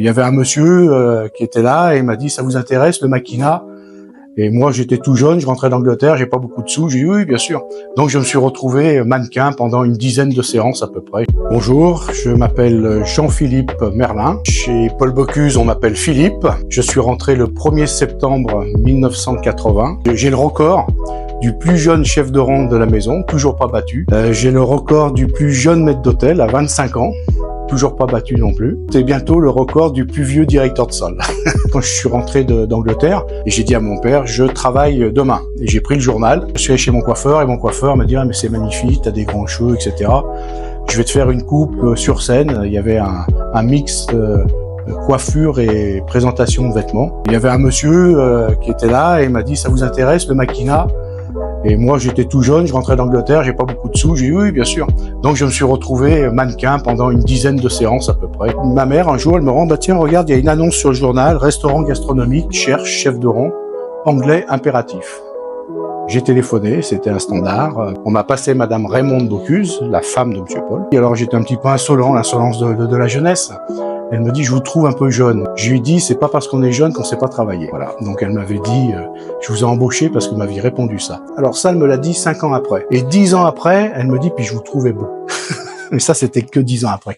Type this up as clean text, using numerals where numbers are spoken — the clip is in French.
Il y avait un monsieur qui était là et il m'a dit « ça vous intéresse le maquina ?» Et moi j'étais tout jeune, je rentrais d'Angleterre, j'ai pas beaucoup de sous, j'ai dit « oui, bien sûr ». Donc je me suis retrouvé mannequin pendant une dizaine de séances à peu près. Bonjour, je m'appelle Jean-Philippe Merlin. Chez Paul Bocuse, on m'appelle Philippe. Je suis rentré le 1er septembre 1980. J'ai le record du plus jeune chef de rang de la maison, toujours pas battu. J'ai le record du plus jeune maître d'hôtel à 25 ans. Toujours pas battu non plus. C'est bientôt le record du plus vieux directeur de salle. Quand je suis rentré d'Angleterre, et j'ai dit à mon père, je travaille demain. Et j'ai pris le journal, je suis allé chez mon coiffeur, et mon coiffeur m'a dit, ah, mais c'est magnifique, t'as des grands cheveux, etc. Je vais te faire une coupe sur scène. Il y avait un mix coiffure et présentation de vêtements. Il y avait un monsieur qui était là, et il m'a dit, ça vous intéresse le maquina ? Et moi, j'étais tout jeune, je rentrais d'Angleterre, j'ai pas beaucoup de sous, j'ai dit oui, bien sûr. Donc je me suis retrouvé mannequin pendant une dizaine de séances à peu près. Ma mère, un jour, elle me rend, bah tiens, regarde, il y a une annonce sur le journal, restaurant gastronomique, cherche chef de rang, anglais impératif. J'ai téléphoné, c'était un standard. On m'a passé Madame Raymonde Bocuse, la femme de Monsieur Paul. Et alors j'étais un petit peu insolent, l'insolence de la jeunesse. Elle me dit, je vous trouve un peu jeune. Je lui ai dit, c'est pas parce qu'on est jeune qu'on sait pas travailler. Voilà. Donc elle m'avait dit, je vous ai embauché parce que vous m'aviez répondu ça. Alors ça, elle me l'a dit 5 ans après. Et 10 ans après, elle me dit, puis je vous trouvais beau. Mais ça, c'était que 10 ans après.